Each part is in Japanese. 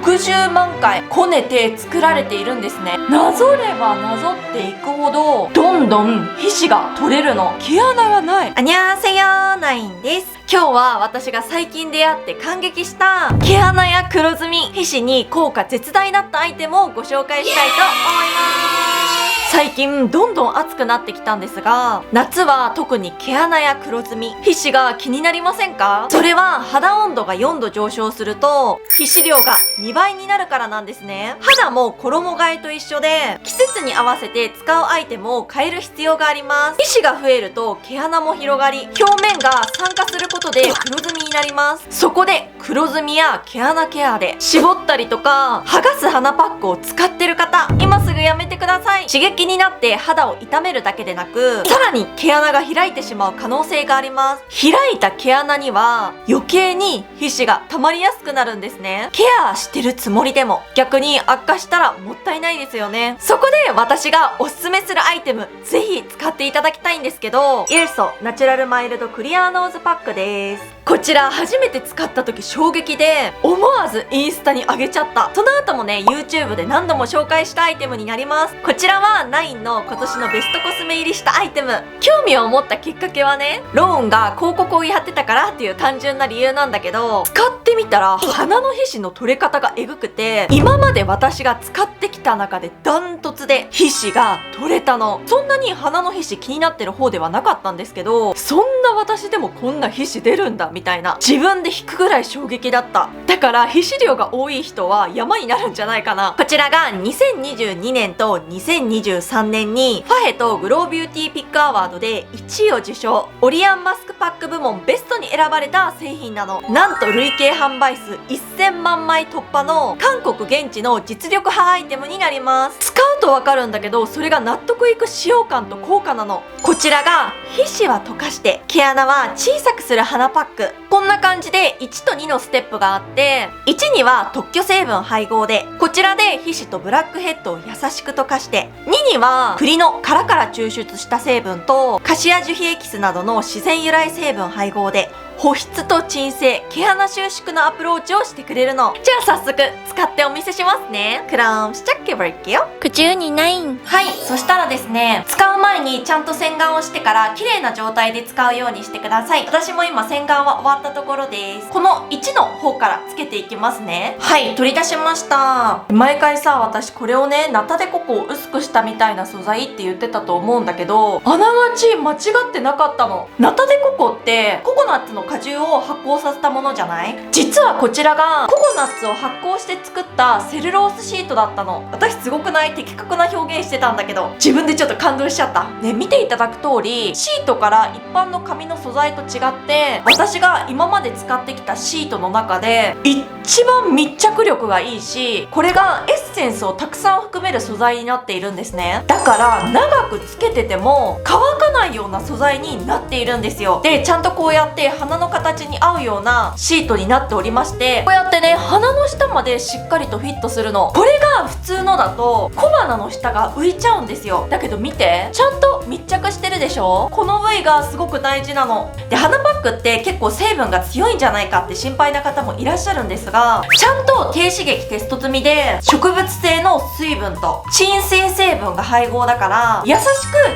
60万回こねて作られているんですね。なぞればなぞっていくほどどんどん皮脂が取れるの。毛穴がない。あにゃーせよー、ナインです。今日は私が最近出会って感激した毛穴や黒ずみ、皮脂に効果絶大だったアイテムをご紹介したいと思います。最近どんどん暑くなってきたんですが、夏は特に毛穴や黒ずみ、皮脂が気になりませんか？それは肌温度が4度上昇すると皮脂量が2倍になるからなんですね。肌も衣替えと一緒で季節に合わせて使うアイテムを変える必要があります。皮脂が増えると毛穴も広がり、表面が酸化することで黒ずみになります。そこで黒ずみや毛穴ケアで絞ったりとか剥がす鼻パックを使ってる方、今すぐやめてください。刺激になって肌を痛めるだけでなく、さらに毛穴が開いてしまう可能性があります。開いた毛穴には余計に皮脂が溜まりやすくなるんですね。ケアしてるつもりでも逆に悪化したらもったいないですよね。そこで私がおすすめするアイテム、ぜひ使っていただきたいんですけど、イルソナチュラルマイルドクリアーノーズパックです。こちら初めて使った時衝撃で思わずインスタに上げちゃった。その後もね YouTube で何度も紹介したアイテムになります。こちらはナインの今年のベストコスメ入りしたアイテム。興味を持ったきっかけはね、ローンが広告をやってたからっていう単純な理由なんだけど、使ってみたら鼻の皮脂の取れ方がエグくて、今まで私が使ってきた中でダントツで皮脂が取れたの。そんなに鼻の皮脂気になってる方ではなかったんですけど、そんな私でもこんな皮脂出るんだみたいな、自分で引くぐらい衝撃だった。だから皮脂量が多い人は山になるんじゃないかな。こちらが2022年と2023年にファヘとグロービューティーピックアワードで1位を受賞、オリアンマスクパック部門ベストに選ばれた製品なの。なんと累計販売数1000万枚突破の韓国現地の実力派アイテムになります。使うとわかるんだけど、それが納得いく使用感と効果なの。こちらが皮脂は溶かして毛穴は小さくする鼻パック。こんな感じで1と2のステップがあって、1には特許成分配合で、こちらで皮脂とブラックヘッドを優しく溶かして、2には栗の殻から抽出した成分とカシア樹皮エキスなどの自然由来成分配合で保湿と鎮静、毛穴収縮のアプローチをしてくれるの。じゃあ早速使ってお見せしますね。그럼 시작해볼게요。929。はい、そしたらですね、使う前にちゃんと洗顔をしてから綺麗な状態で使うようにしてください。私も今洗顔は終わったところです。この1の方からつけていきますね。はい、取り出しました。毎回さ、私これをね、ナタデココを薄くしたみたいな素材って言ってたと思うんだけど、あながち間違ってなかったの。ナタデココってココナッツの果汁を発酵させたものじゃない？実はこちらがココナッツを発酵して作ったセルロースシートだったの。私すごくない？的確な表現してたんだけど、自分でちょっと感動しちゃった。ね、見ていただく通り、シートから一般の紙の素材と違って、私が今まで使ってきたシートの中で一番密着力がいいし、これがエッセンスをたくさん含める素材になっているんですね。だから長くつけてても乾かないような素材になっているんですよ。で、ちゃんとこうやって鼻の形に合うようなシートになっておりまして、こうやってね、鼻の下までしっかりとフィットするの。これが普通のだと小鼻の下が浮いちゃうんですよ。だけど見て、ちゃんと密着してるでしょ。この部位がすごく大事なので、鼻パックって結構成分が強いんじゃないかって心配な方もいらっしゃるんですが、ちゃんと低刺激テスト済みで植物性の水分と鎮静成分が配合だから、優しく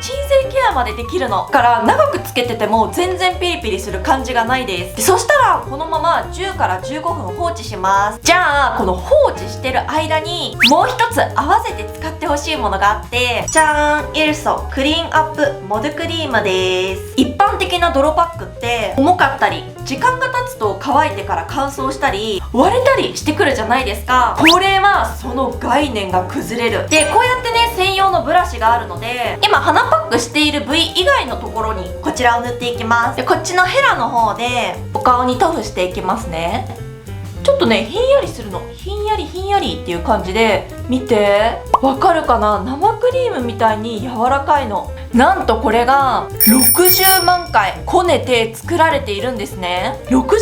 鎮静ケアまでできるの。だから長くつけてても全然ピリピリする感じがないです。そしたらこのまま10から15分放置します。じゃあこの放置してる間にもう一つ合わせて使ってほしいものがあって、じゃーん、イルソクリーンアップモドクリームです。一般的な泥パックって重かったり、時間が経つと乾いてから乾燥したり割れたりしてくるじゃないですか。これはその概念が崩れる。で、こうやってね、専用のブラシがあるので、今鼻パックしている部位以外のところにこちらを塗っていきます。で、こっちのヘラの方でお顔に塗布していきますね。ちょっとね、ひんやりするの。ひんやりひんやりっていう感じで、見てわかるかな？生クリームみたいに柔らかいの。なんとこれが60万回こねて作られているんですね。60万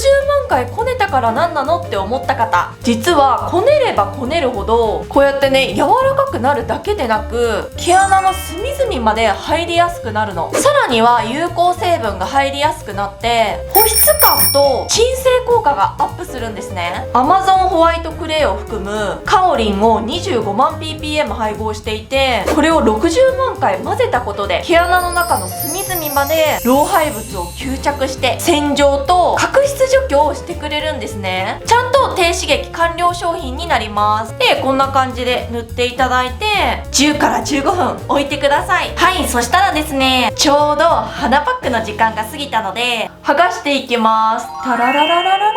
回こねたから何なのって思った方、実はこねればこねるほどこうやってね柔らかくなるだけでなく毛穴の隅々まで入りやすくなるの。さらには有効成分が入りやすくなって保湿感と鎮静効果がアップするんですね。アマゾンホワイトクレイを含むカオリンを25万 ppm 配合していて、これを60万回混ぜたことで毛穴の中の隅々まで老廃物を吸着して洗浄と角質除去をしてくれるんですね。ちゃんと低刺激完了商品になります。でこんな感じで塗っていただいて10から15分置いてください。はい、そしたらですね、ちょうど鼻パックの時間が過ぎたので剥がしていきます。タララララララララララ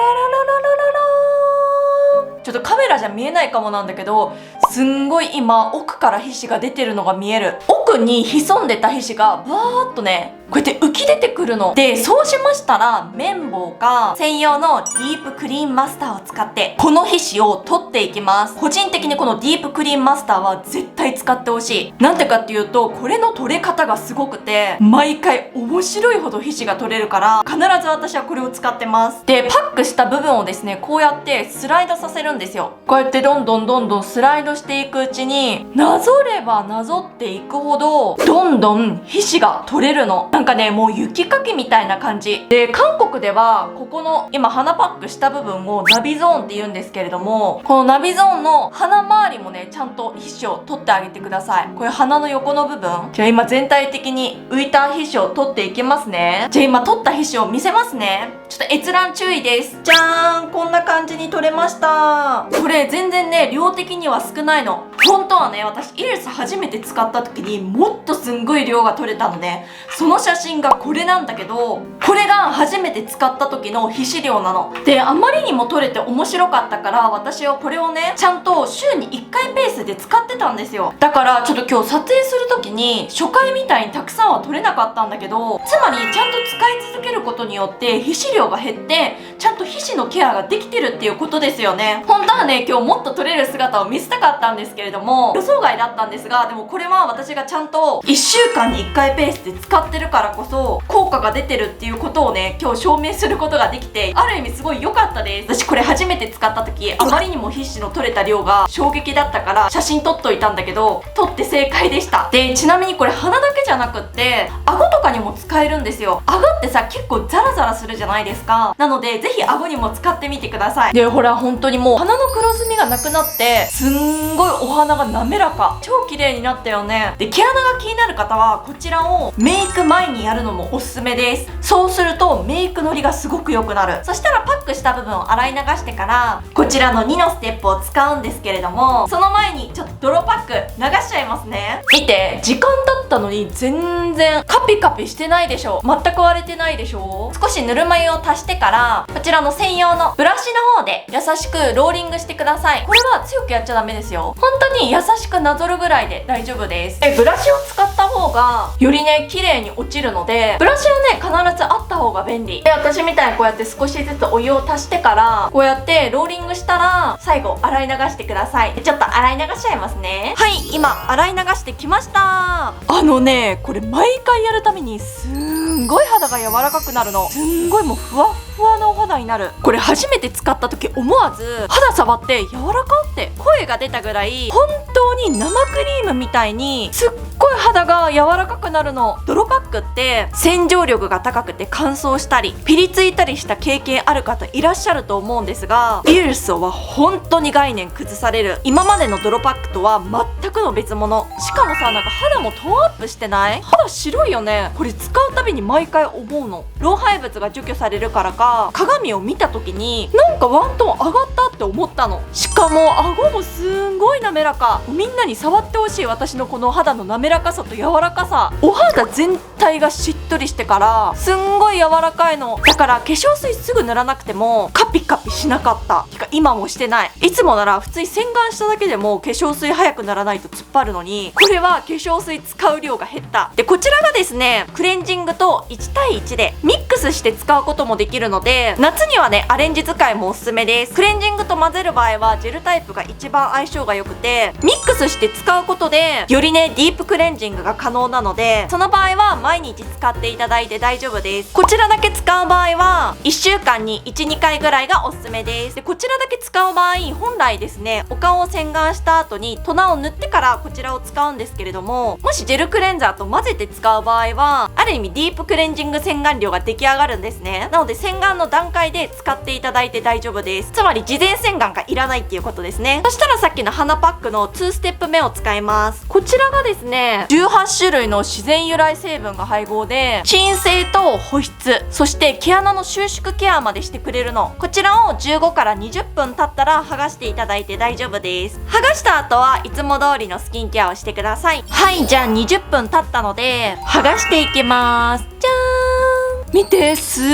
ラ、ちょっとカメラじゃ見えないかもなんだけど、すんごい今奥から皮脂が出てるのが見える。奥に潜んでた皮脂がバーっとねこうやって浮き出てくるので、そうしましたら綿棒か専用のディープクリーンマスターを使ってこの皮脂を取っていきます。個人的にこのディープクリーンマスターは絶対使ってほしい。なんでかっていうとこれの取れ方がすごくて毎回面白いほど皮脂が取れるから必ず私はこれを使ってます。でパックした部分をですねこうやってスライドさせるんですよ。こうやってどんどんスライドしていくうちになぞればなぞっていくほどどんどん皮脂が取れるの。なんかねもう雪かきみたいな感じで、韓国ではここの今鼻パックした部分をナビゾーンって言うんですけれども、このナビゾーンの鼻周りもねちゃんと皮脂を取ってあげてください。これ鼻の横の部分、じゃあ今全体的に浮いた皮脂を取っていきますね。じゃあ今取った皮脂を見せますね。ちょっと閲覧注意です。じゃーん、こんな感じに取れました。これ全然ね量的には少ないの。本当はね私イルス初めて使った時にもっとすんごい量が取れたので、その写真がこれなんだけど、これが初めて使った時の皮脂量なので、あまりにも取れて面白かったから私はこれをねちゃんと週に1回ペースで使ってたんですよ。だからちょっと今日撮影する時に初回みたいにたくさんは取れなかったんだけど、つまりちゃんと使い続けることによって皮脂量が減ってちゃんと皮脂のケアができてるっていうことですよね。本当はね今日もっと取れる姿を見せたかったんですけれども予想外だったんですが、でもこれは私がちゃんと1週間に1回ペースで使ってるからこそ効果が出てるっていうことをね今日証明することができて、ある意味すごい良かったです。私これ初めて使った時あまりにも皮脂の取れた量が衝撃だったから写真撮っといたんだけど、撮って正解でした。でちなみにこれ鼻だけじゃなくって顎とかにも使えるんですよ。顎ってさ結構ザラザラするじゃないですか。なのでぜひ顎にも使ってみてください。でほら本当にもう鼻の黒ずみがなくなってすんごいお鼻が滑らか、超綺麗になったよね。で毛穴が気になる方はこちらをメイク前にやるのもおすすめです。そうするとメイクのりがすごく良くなる。そしたらパックした部分を洗い流してからこちらの2のステップを使うんですけれども、その前にちょっと泥パック流しちゃいますね。見て、時間経ったのに全然カピカピしてないでしょ。全く割れてないでしょ。少しぬるま湯を足してからこちらの専用のブラシの方で優しくローリングしてください。これは強くやっちゃダメですよ。本当に優しくなぞるぐらいで大丈夫です。ブラシを使った方がよりね綺麗に落ちるので、ブラシはね必ずあった方が便利で、私みたいにこうやって少しずつお湯を足してからこうやってローリングしたら最後洗い流してください。ちょっと洗い流しちゃいますね。はい、今洗い流してきました。これ毎回やるためにすんごい肌が柔らかくなるの。すんごいもうふわふわなお肌になる。これ初めて使った時思わず肌触って柔らかって声が出たぐらい本当に生クリームみたいにすっごい肌が柔らかくなるの。泥パックって洗浄力が高くて乾燥したりピリついたりした経験ある方いらっしゃると思うんですが、イルソは本当に概念崩される。今までの泥パックとは全くの別物。しかもさ、なんか肌もトーンアップしてない？肌白いよね。これ使うたびに毎回思うの。老廃物が除去されるからか鏡を見た時になんかワントーン上がったって思ったの。しかも顎もすんごい滑らか。みんなに触ってほしい。私のこの肌の滑らかさと柔らかさ。お肌全体がしっとりしてからすんごい柔らかいの。だから化粧水すぐ塗らなくてもカピカピしなかった。てか今もしてない。いつもなら普通に洗顔しただけでも化粧水早くならないと突っ張るのに、これは化粧水使う量が減った。でこちらがですねクレンジングと1対1でミックスして使うこともできるので、夏にはねアレンジ使いもおすすめです。クレンジングと混ぜる場合はジェルタイプが一番相性が良くて、ミックスして使うことでよりねディープクレレンジングが可能なので、その場合は毎日使っていただいて大丈夫です。こちらだけ使う場合は1週間に 1,2 回ぐらいがおすすめです。でこちらだけ使う場合、本来ですね、お顔を洗顔した後にトナーを塗ってからこちらを使うんですけれども、もしジェルクレンザーと混ぜて使う場合はある意味ディープクレンジング洗顔料が出来上がるんですね。なので洗顔の段階で使っていただいて大丈夫です。つまり事前洗顔がいらないっていうことですね。そしたらさっきの鼻パックの2ステップ目を使います。こちらがですね、18種類の自然由来成分が配合で、鎮静と保湿、そして毛穴の収縮ケアまでしてくれるの。こちらを15から20分経ったら剥がしていただいて大丈夫です。剥がした後はいつも通りのスキンケアをしてください。はい、じゃあ20分経ったので剥がしていきます。じゃーん、見て、すっ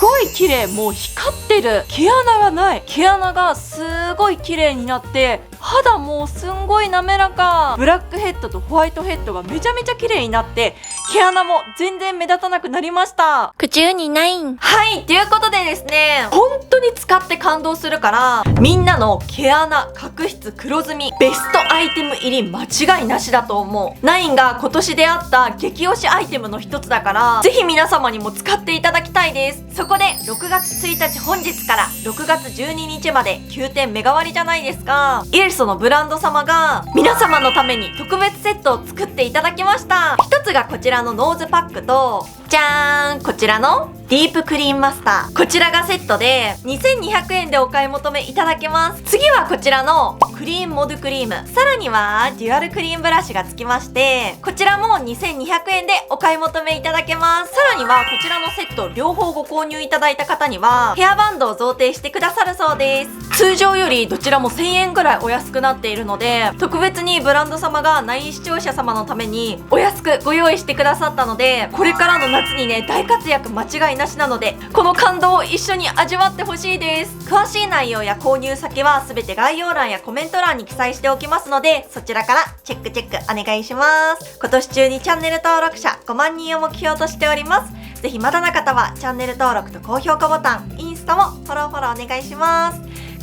ごい綺麗。もう光ってる。毛穴がない。毛穴がすごい綺麗になって、肌もすんごい滑らか。ブラックヘッドとホワイトヘッドがめちゃめちゃ綺麗になって、毛穴も全然目立たなくなりました。口にないん。はい、ということでですね、本当に使って感動するから、みんなの毛穴、角質、黒ずみ、ベストアイテム入り間違いなしだと思う。ナインが今年出会った激推しアイテムの一つだから、ぜひ皆様にも使っていただきたいです。そこで6月1日本日から6月12日まで9点目代わりじゃないですか。イエルソのブランド様が皆様のために特別セットを作っていただきました。一つがこちらのノーズパックと、じゃーん、こちらのディープクリーンマスター。こちらがセットで2200円でお買い求めいただけます。次はこちらのクリーンモドクリーム。さらにはデュアルクリーンブラシが付きまして、こちらも2200円でお買い求めいただけます。さらにはこちらのセット両方ご購入いただいた方にはヘアバンドを贈呈してくださるそうです。通常よりどちらも1000円ぐらいお安くなっているので、特別にブランド様が9視聴者様のためにお安くご用意してくださったので、これからの夏にね、大活躍間違いなしなので、この感動を一緒に味わってほしいです。詳しい内容や購入先は全て概要欄やコメント欄に記載しておきますので、そちらからチェックお願いします。今年中にチャンネル登録者5万人を目標としております。ぜひまだの方はチャンネル登録と高評価ボタン、インスタもフォローお願いします。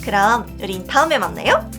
그럼 우린 다음에 만나요.